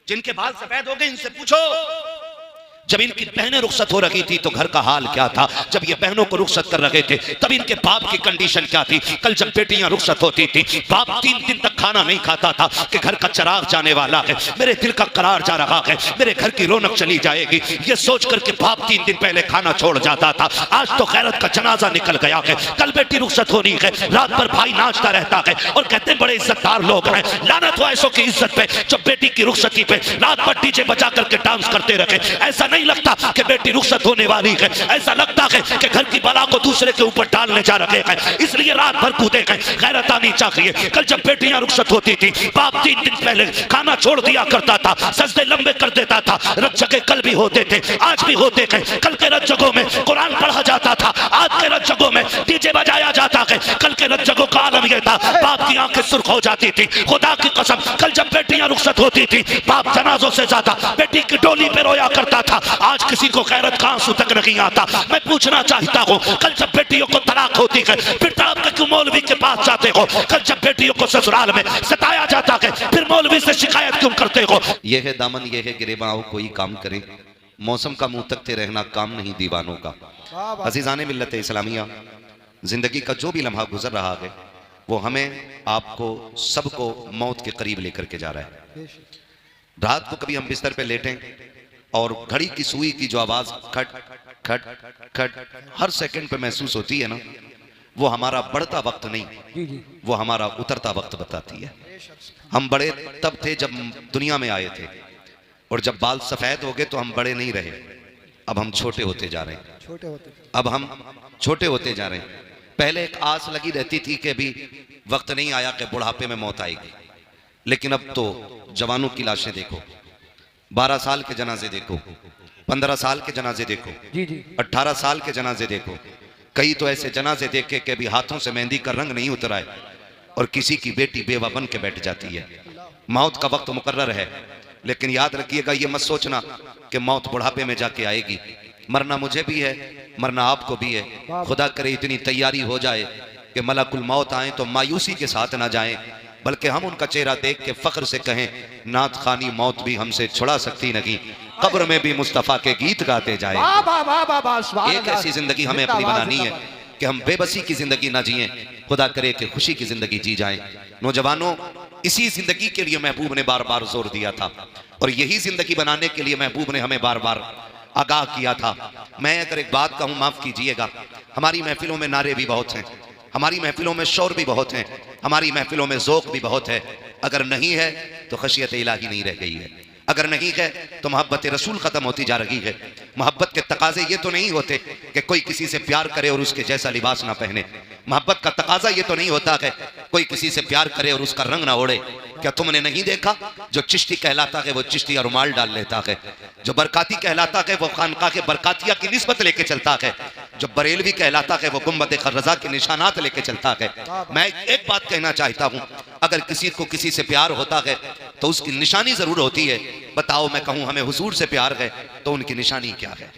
जिनके बाल सफेद हो गए इनसे पूछो जब इनकी बहनें रुखसत हो रही थी तो घर का हाल क्या था, जब ये बहनों को रुखसत कर रहे थे तब इनके बाप की कंडीशन क्या थी। कल जब बेटियां रुखसत होती थी बाप 3 दिन तक खाना नहीं खाता था कि घर का चिराग जाने वाला है, मेरे दिल का करार जा रहा है, मेरे घर की रौनक चली जाएगी, ये सोच करके बाप 3 दिन पहले खाना छोड़ जाता था। आज तो गैरत का जनाजा निकल गया है, कल बेटी रुखसत होनी है, रात भर भाई नाचता रहता है और कहते हैं बड़े इज्जतदार लोग हैं। लानत हो ऐसों की इज्जत पे जो बेटी की रुखसती पे रात भर डीजे बजा करके डांस करते रहे। ऐसा नहीं लगता कि बेटी रुखसत होने वाली है, ऐसा लगता है कि घर की बला को दूसरे के ऊपर डालने जा रहे हैं, इसलिए रात भर कूदे गए। गैरत आनी चाहिए। कल जब बेटियां रुखसत होती थी बाप 3 दिन पहले खाना छोड़ दिया करता था, सजदे लंबे कर देता था। रत जगह कल भी होते थे, आज भी होते हैं। कल के रत जगहों में कुरान पढ़ा जाता था, आज के रत जगहों में डीजे बजाया जाता है। कल के रत जगहों का आलम यह था बाप की आंखें सुर्ख हो जाती थी। खुदा की कसम कल जब बेटियां रुखसत होती थी बाप जनाजों से ज्यादा बेटी की डोली पे रोया करता था। आज किसी को गैरत का आंसू तक नहीं आता। मैं पूछना चाहता हूँ कल जब बेटियों को तलाक होती है फिर तड़प के क्यों मौलवी के पास जाते हो? कल जब बेटियों को ससुराल में सताया जाता है फिर मौलवी से शिकायत क्यों करते हो? ये है दामन, ये है गिरेबान, कोई काम करे, मौसम का मुंह तकते रहना काम नहीं दीवानों का। अजीज़ाने मिल्लत इस्लामिया, जिंदगी का जो भी लम्हा गुजर रहा है वो हमें आपको सबको मौत के करीब लेकर के जा रहा है। रात को कभी हम बिस्तर पे लेटें और घड़ी की सुई की जो आवाज खट खट खट हर सेकंड पे महसूस होती है ना, वो हमारा बढ़ता वक्त नहीं, वो हमारा उतरता वक्त बताती है। हम बड़े तब थे जब दुनिया में आए थे, और जब बाल सफेद हो गए तो हम बड़े नहीं रहे, अब हम छोटे होते जा रहे हैं। अब हम छोटे होते जा रहे हैं। पहले एक आस लगी रहती थी कि अभी वक्त नहीं आया कि बुढ़ापे में मौत आएगी, लेकिन अब तो जवानों की लाशें देखो, 12 साल के जनाजे देखो, 15 साल के जनाजे देखो, 18 साल के जनाजे देखो। कई तो ऐसे जनाजे देखे कि अभी हाथों से मेहंदी का रंग नहीं उतरा है और किसी की बेटी बेवा बन के बैठ जाती है। मौत का वक्त मुकर्रर है, लेकिन याद रखिएगा ये मत सोचना कि मौत बुढ़ापे में जाके आएगी। मरना मुझे भी है, मरना आपको भी है। खुदा करे इतनी तैयारी हो जाए कि मलकुल मौत आए तो मायूसी के साथ ना जाएं, बल्कि हम उनका चेहरा देख के फख्र से कहें नात खानी मौत भी हमसे छुड़ा सकती नहीं, कब्र में भी मुस्तफ़ा के गीत गाते जाएं। एक ऐसी जिंदगी हमें अपनी बनानी है कि हम बेबसी की जिंदगी ना जिएं, खुदा करे कि खुशी की जिंदगी जी जाएं। नौजवानों, इसी जिंदगी के लिए महबूब ने बार बार जोर दिया था और यही जिंदगी बनाने के लिए महबूब ने हमें बार बार आगाह किया था। मैं अगर एक बात कहूँ माफ कीजिएगा, हमारी महफिलों में नारे भी बहुत हैं, हमारी महफिलों में शौर भी बहुत हैं, हमारी महफिलों में ज़ौक़ भी बहुत है। अगर नहीं है तो खशियत इलाही नहीं रह गई है, अगर नहीं है तो मोहब्बत रसूल ख़त्म होती जा रही है। मोहब्बत के तकाजे ये तो नहीं होते कि कोई किसी से प्यार करे और उसके जैसा लिबास ना पहने। मोहब्बत का तकाजा ये तो नहीं होता है कोई किसी से प्यार करे और उसका रंग ना ओढ़े। क्या तुमने नहीं देखा जो चिश्ती कहलाता है वो चिश्ती और रुमाल डाल लेता है, जो बरकाती कहलाता है वो खानका के बरकातिया की निस्बत लेके चलता है, जो बरेलवी कहलाता है वो गुम्बद खर्रजा के निशानात लेके चलता है। मैं एक बात कहना चाहता हूँ, अगर किसी को किसी से प्यार होता है तो उसकी निशानी जरूर होती है। बताओ मैं कहूँ हमें हुजूर से प्यार है तो उनकी निशानी क्या है?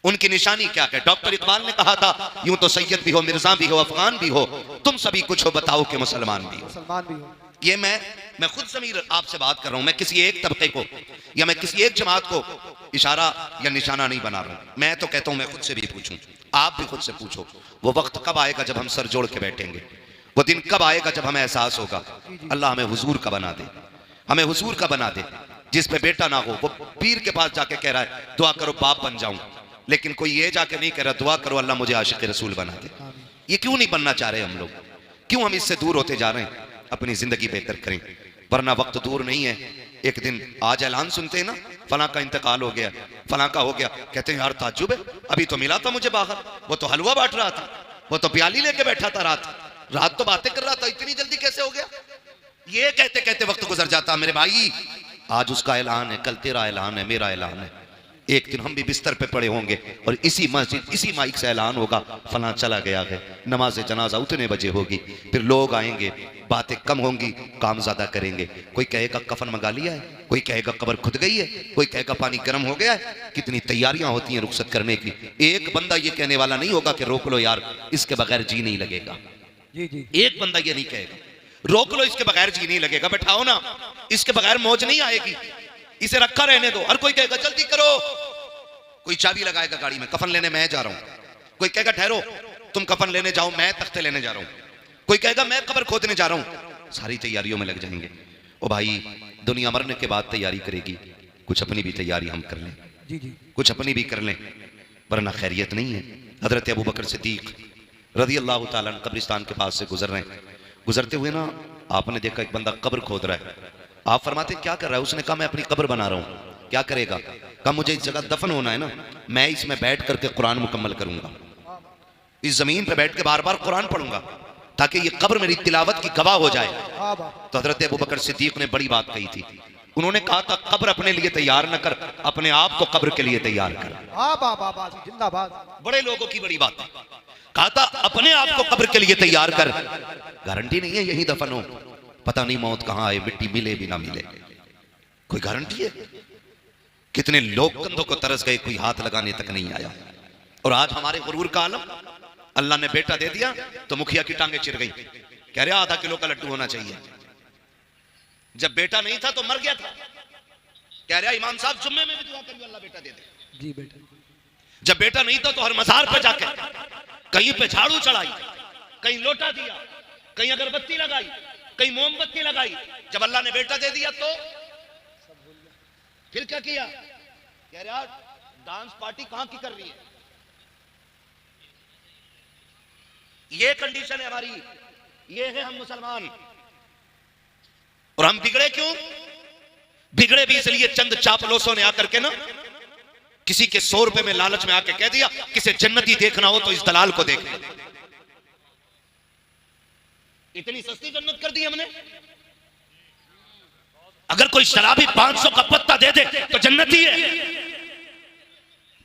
उनकी निशानी क्या है? डॉक्टर इकबाल ने कहा था यूं तो सैयद भी हो, मिर्जा भी हो, अफगान भी हो, तुम सभी कुछ हो, बताओ कि मुसलमान भी हो। ये मैं खुद ज़मीर आपसे बात कर रहा हूं। मैं किसी एक तबके को या मैं किसी एक जमात को इशारा या निशाना नहीं बना रहा हूं। मैं तो कहता हूं, मैं खुद से भी पूछूं, आप भी खुद से पूछो, वो वक्त कब आएगा जब हम सर जोड़ के बैठेंगे? वो दिन कब आएगा जब हमें एहसास होगा अल्लाह हमें हुजूर का बना दे, हमें हुजूर का बना दे, जिस पे बेटा ना हो। वो पीर के पास जाके कह रहा है दुआ करो बाप बन जाऊं, लेकिन कोई ये जाके नहीं कह रहा दुआ करो अल्लाह मुझे आशिक रसूल बना दे। ये क्यों नहीं बनना चाह रहे हम लोग? क्यों हम इससे दूर होते जा रहे हैं? अपनी जिंदगी बेहतर करें, वरना वक्त दूर नहीं है। एक दिन आज ऐलान सुनते हैं ना, फलां का इंतकाल हो गया, फलां का हो गया, कहते हैं यार ताज्जुब है, अभी तो मिला था मुझे बाहर, वो तो हलवा बांट रहा था, वो तो प्याली लेके बैठा था, रात तो बातें कर रहा था, इतनी जल्दी कैसे हो गया? ये कहते कहते वक्त गुजर जाता। मेरे भाई आज उसका ऐलान है, कल तेरा ऐलान है, मेरा ऐलान है। एक दिन हम भी बिस्तर पे पड़े होंगे और इसी मस्जिद इसी माइक से ऐलान होगा फलां चला गया है, नमाज जनाजा उतने बजे होगी, फिर लोग आएंगे, बातें कम होंगी, काम ज्यादा करेंगे। कोई कहेगा कफन मंगा लिया है, कोई कहेगा कब्र खुद गई है, कोई कहेगा पानी गर्म हो गया है। कितनी तैयारियां होती हैं रुखसत करने की। एक बंदा ये कहने वाला नहीं होगा कि रोक लो यार, इसके बगैर जी नहीं लगेगा। एक बंदा ये नहीं कहेगा। रोक लो, इसके बगैर जी नहीं लगेगा, बैठाओ ना, इसके बगैर मौज नहीं आएगी, इसे रखा रहने दो। हर कोई कहेगा जल्दी करो, कोई चाबी लगाएगा गाड़ी में, कफन लेने मैं जा रहा हूं, कोई कहेगा ठहरो तुम कफन लेने जाओ, मैं तख्ते लेने जा रहा हूं, कोई कहेगा मैं कब्र खोदने जा रहा हूं, सारी तैयारियों में लग जाएंगे। ओ भाई, दुनिया मरने के बाद तैयारी करेगी, कुछ अपनी भी तैयारी हम कर लें, जी जी, कुछ अपनी भी कर लें, वरना खैरियत नहीं है। हजरत अबू बकर सिद्दीक रज़ी अल्लाह ताला अन्हु कब्रिस्तान के पास से गुजर रहे हैं, गुजरते हुए ना आपने देखा एक बंदा कब्र खोद रहा है। आप फरमाते क्या कर रहा है? उसने कहा मैं अपनी कब्र बना रहा हूं। क्या करेगा? कहा मुझे इस जगह दफन होना है ना, मैं इसमें बैठ करके कुरान मुकम्मल करूंगा, इस जमीन पे बैठ के बार बार कुरान पढ़ूंगा ताकि ये कब्र मेरी तिलावत की गवाह हो जाए। तो हजरत अबू बकर सिद्दीक ने बड़ी बात कही थी, उन्होंने कहा था कब्र अपने लिए तैयार न कर, अपने आप को कब्र के लिए तैयार कर। जिंदाबाद। बड़े लोगों की बड़ी बात है, कहा था अपने आप को कब्र के लिए तैयार कर, गारंटी नहीं है यही दफन हो, पता नहीं मौत कहां आए, मिट्टी मिले भी ना मिले, कोई गारंटी है? कितने लोग कंधों को तरस गए, कोई हाथ लगाने तक नहीं आया। और आज हमारे गुरूर का आलम, अल्लाह ने बेटा दे दिया तो मुखिया की टांगे चिर गई, कह रहे आधा किलो का लड्डू होना चाहिए। जब बेटा नहीं था तो मर गया था, कह रहा इमाम साहब जुम्मे में भी दुआ करिए अल्लाह बेटा दे दे। जी बेटा। जब बेटा नहीं था तो हर मजार पे जाके कहीं पे झाड़ू चढ़ाई, कहीं लोटा दिया, कहीं अगरबत्ती लगाई, कहीं मोमबत्ती लगाई। जब अल्लाह ने बेटा दे दिया तो फिर क्या किया? कह रहा डांस पार्टी कहां की कर रही है? ये कंडीशन है हमारी, ये है हम मुसलमान। और हम बिगड़े क्यों? बिगड़े भी इसलिए चंद चापलोसों ने आकर के ना किसी के 100 रुपए में लालच में आके कह दिया किसे जन्नती देखना हो तो इस दलाल को देख ले। इतनी सस्ती जन्नत कर दी हमने। अगर कोई शराबी 500 का पत्ता दे दे तो जन्नती है,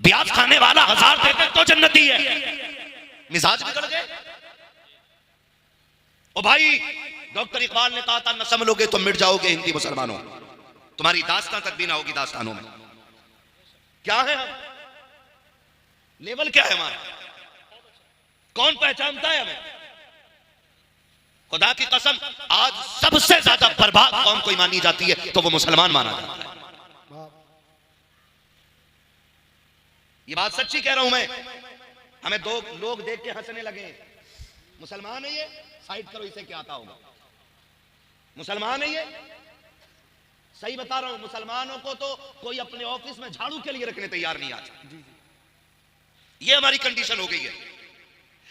ब्याज खाने वाला 1000 दे दे तो जन्नती है। मिजाज बिगड़ गए। ओ भाई, डॉक्टर इकबाल ने कहा था न समझोगे तो मिट जाओगे हिंदी मुसलमानों, तुम्हारी दास्तां तक भी ना होगी दास्तानों में। क्या है हम? लेवल क्या है हमारा? कौन पहचानता है हमें? खुदा की कसम, आज सबसे ज्यादा बर्बाद कौम कोई मानी जाती है तो वो मुसलमान माना जाता है। ये बात सच्ची कह रहा हूं मैं। हमें दो लोग देख के हंसने लगे, मुसलमान है ये, साइड करो इसे क्या आता होगा, मुसलमान है ये। सही बता रहा हूं, मुसलमानों को तो कोई अपने ऑफिस में झाड़ू के लिए रखने तैयार नहीं आता। ये हमारी कंडीशन हो गई है।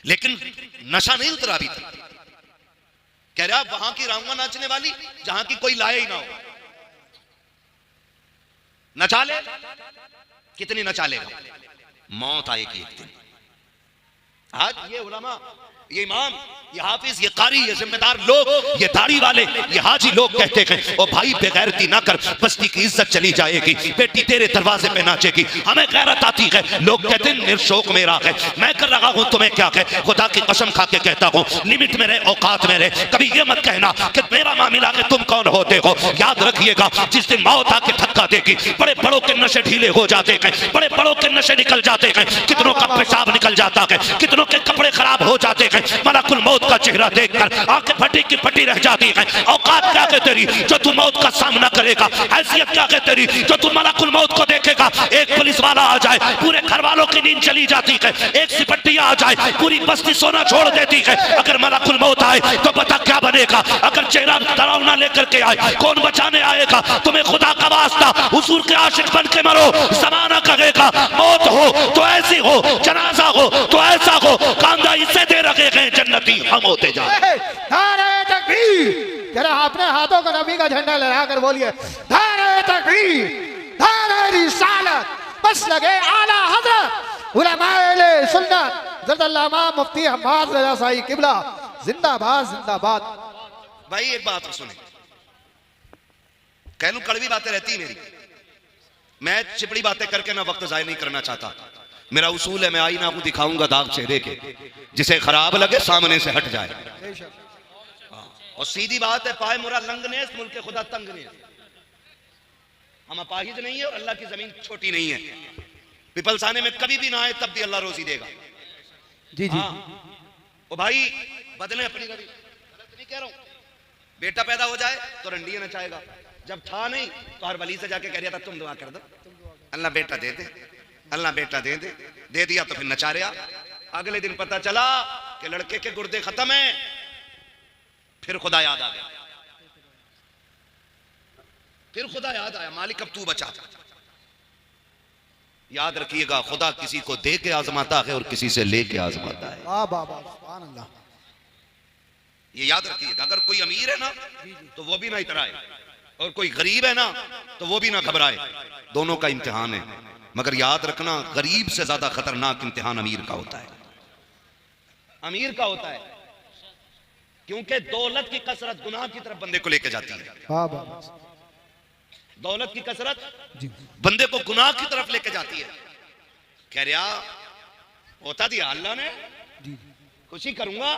लेकिन नशा नहीं उतरा अभी तक। कह रहा वहां की रांगा नाचने वाली जहां की कोई लाए ही ना हो, नचा ले, कितनी नचा लेगा, मौत आएगी एक दिन। आज ये उलमा, ये इमाम, ये हाफिज, ये कारी, ये जिम्मेदार लोग, ये दाढ़ी वाले, ये हाजी लोग कहते हैं ओ भाई बेगैरती ना कर, बस्ती की इज्जत चली जाएगी, बेटी तेरे दरवाजे पे नाचेगी, हमें गैरत आती है। लोग कहते हैं निर्शोक मेरा है, मैं कर रहा हूं तुम्हें क्या कहे। खुदा की कसम खा के कहता हूं, लिमिट में रहे, औकात में रहे। कभी ये मत कहना कि मेरा मामला है तुम कौन होते हो। याद रखिएगा जिस दिन मौत आके धक्का देगी, बड़े बड़ों के नशे ढीले हो जाते हैं, बड़े बड़ों के नशे निकल जाते हैं, कितनों का पेशाब निकल जाता है, कितनों के कपड़े खराब हो जाते हैं। मलकुल मौत का चेहरा देखकर आंखें फटी की फटी रह जाती है। औकात क्या है तेरी जो तू मौत का सामना करेगा? हैसियत क्या है तेरी जो तू मलकुल मौत को देखेगा? एक पुलिस वाला आ जाए, पूरे घर वालों की नींद चली जाती है। एक सिपट्टिया आ जाए, पूरी बस्ती सोना छोड़ देती है। अगर मलकुल मौत आए तो पता क्या बनेगा? अगर चेहरा डरावना लेकर के आए, कौन बचाने आएगा तुम्हें? खुदा का वास्ता हुजूर के आशिक बन के मरो। जमाना कहेगा मौत हो तो ऐसी हो, जनाजा हो तो ऐसा हो, कांदा इसे दे रखे गए जन्नती हम होते जाए। नारे तकबीर, जरा अपने हाथों को नबी का झंडा लहरा कर बोलिए, नारे तकबीर, नारे रिसालत, बस लगे आला हजरत उलमाए सुन्नत ज़रदुल्लामा मुफ्ती हम्माद रज़ा साई किबला जिंदाबाद जिंदाबाद। भाई एक बात सुने, कह लूं कड़वी बातें रहती मेरी, मैं चिपड़ी बातें करके ना वक्त जाया नहीं करना चाहता। मेरा उसूल है, मैं आईना को दिखाऊंगा दाग चेहरे के, जिसे खराब लगे सामने से हट जाए। और सीधी बात है, पाए मुरा लंगनेस मुल्क खुदा तंगनेस। हम अपाहिज नहीं है और अल्लाह की जमीन छोटी नहीं है। पिपलसाने में कभी भी ना आए तब भी अल्लाह रोजी देगा। जी जी। ओ भाई बदलें अपनी रवि, गलत नहीं कह रहा हूं, बेटा पैदा हो जाए तो रंडियां नचाएगा, जब था नहीं तो हर वली से जाके कह रहा था तुम दुआ कर दो, अल्लाह बेटा दे दे, अल्लाह बेटा दे दिया तो फिर नचा रहा। अगले दिन पता चला कि लड़के के गुर्दे खत्म हैं, फिर खुदा याद आ गया, फिर खुदा याद आया, मालिक अब तू बचा। याद रखिएगा, खुदा किसी को दे के आजमाता है और किसी से लेके आजमाता है। वाह वाह वाह, सुभान अल्लाह। ये याद रखिएगा, अगर कोई अमीर है ना तो वो भी ना इतराए, और कोई गरीब है ना तो वो भी ना घबराए, दोनों का इम्तिहान है। मगर याद रखना, गरीब से ज्यादा खतरनाक इम्तिहान अमीर का होता है, अमीर का होता है, क्योंकि दौलत की कसरत गुनाह की तरफ बंदे को लेके जाती है। वाह वाह, दौलत की कसरत बंदे को गुनाह की तरफ लेके जाती है। कह रहा होता दिया अल्लाह ने, खुशी करूंगा,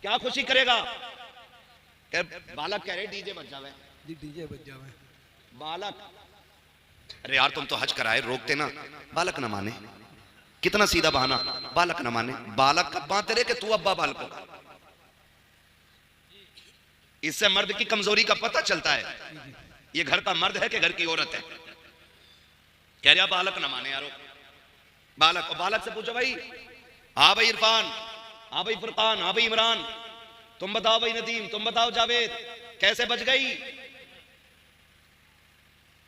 क्या खुशी करेगा? बालक कह रहे डीजे बज जावे, डीजे बज जावे। बालक, अरे यार तुम तो हज कराए, रोकते ना, बालक ना माने, कितना सीधा बहाना, बालक ना माने, बालक कब बात तेरे कि तू अब्बा बालकों का। इससे मर्द की कमजोरी का पता चलता है, ये घर का मर्द है कि घर की औरत है। कह रहा बालक ना माने यारो, बालक, और बालक से पूछो भाई, हाँ भाई इरफान, हाँ भाई फुरकान, हाँ भाई इमरान, तुम बताओ भाई नदीम, तुम बताओ जावेद, कैसे बच गई?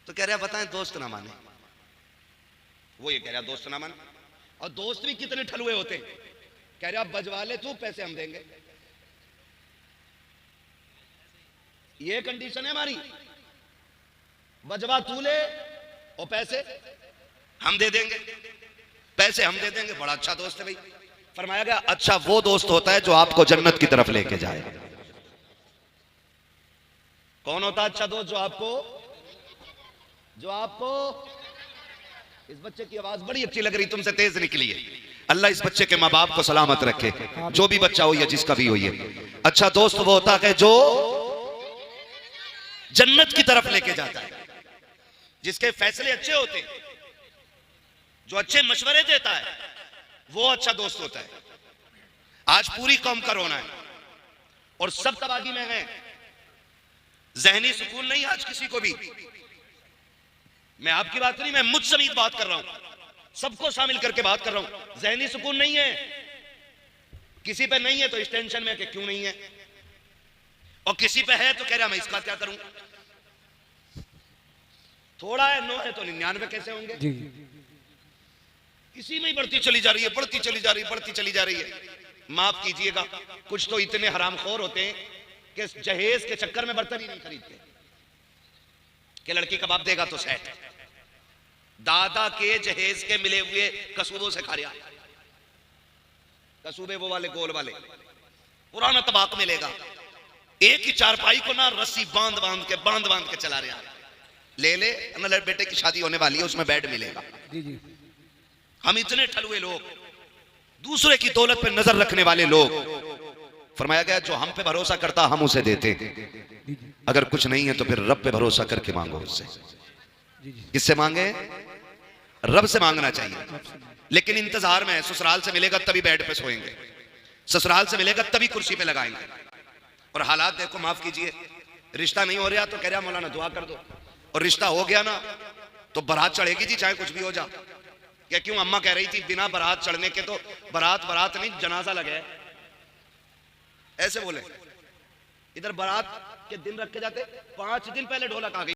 तो कह रहा बताएं दोस्त ना माने, वो ये कह रहा दोस्त ना माने, और दोस्त भी कितने ठलुए होते हैं। कह रहा बजवा ले तू, पैसे हम देंगे, ये कंडीशन है हमारी, बजवा तू ले और पैसे हम दे देंगे, पैसे हम दे देंगे। बड़ा अच्छा दोस्त है भाई। फरमाया गया अच्छा वो दोस्त होता है जो आपको जन्नत की तरफ लेके जाए। कौन होता है अच्छा दोस्त? जो आपको इस बच्चे की आवाज बड़ी अच्छी लग रही, तुमसे तेज निकली है। अल्लाह इस बच्चे के माँ बाप को सलामत रखे, जो भी बच्चा हो या जिसका भी हो। ये अच्छा दोस्त वो होता है जो जन्नत की तरफ लेके जाता है, जिसके फैसले अच्छे होते हैं, जो अच्छे मशवरे देता है, वो अच्छा दोस्त होता है। आज पूरी कौम का रोना है और सब तबाही में है, जहनी सुकून नहीं आज किसी को भी। मैं आपकी बात नहीं, मैं मुझ समेत बात कर रहा हूं, सबको शामिल करके बात कर रहा हूं। जहनी सुकून नहीं है, किसी पे नहीं है तो इस टेंशन में कि क्यों नहीं है, और किसी पे है तो कह रहा मैं इसका क्या करूं। थोड़ा है, 9 है तो 99 कैसे होंगे? इसी में ही बढ़ती चली जा रही है, बढ़ती चली जा रही है, बढ़ती चली जा रही है। माफ कीजिएगा, कुछ तो इतने हरामखोर होते हैं कि जहेज के चक्कर में बर्तन ही नहीं खरीदते, कि लड़की कबाब देगा तो सेट। दादा के जहेज के मिले हुए कसूबों से खा रहा, कसूबे वो वाले गोल वाले, पुराना तबाक मिलेगा, एक ही चारपाई को ना रस्सी बांध बांध के चला रहा। ले ले ना, बेटे की शादी होने वाली है, उसमें बेड मिलेगा। हम इतने ठलुए लोग, दूसरे की दौलत पे नजर रखने वाले लोग। फरमाया गया जो हम पे भरोसा करता हम उसे देते, अगर कुछ नहीं है तो फिर रब पे भरोसा करके मांगो उससे। किससे मांगे? रब से मांगना चाहिए। लेकिन इंतजार में है, ससुराल से मिलेगा तभी बेड पे सोएंगे, ससुराल से मिलेगा तभी कुर्सी पे लगाएंगे। और हालात देखो, माफ कीजिए, रिश्ता नहीं हो रहा तो कह रहा मौलाना दुआ कर दो, और रिश्ता हो गया ना तो बारात चढ़ेगी जी, चाहे कुछ भी हो जा। क्या क्यों? अम्मा कह रही थी बिना बारात चढ़ने के तो बारात नहीं जनाजा लगे, ऐसे बोले। इधर बारात के दिन रख के जाते, 5 दिन पहले ढोलक आ गई।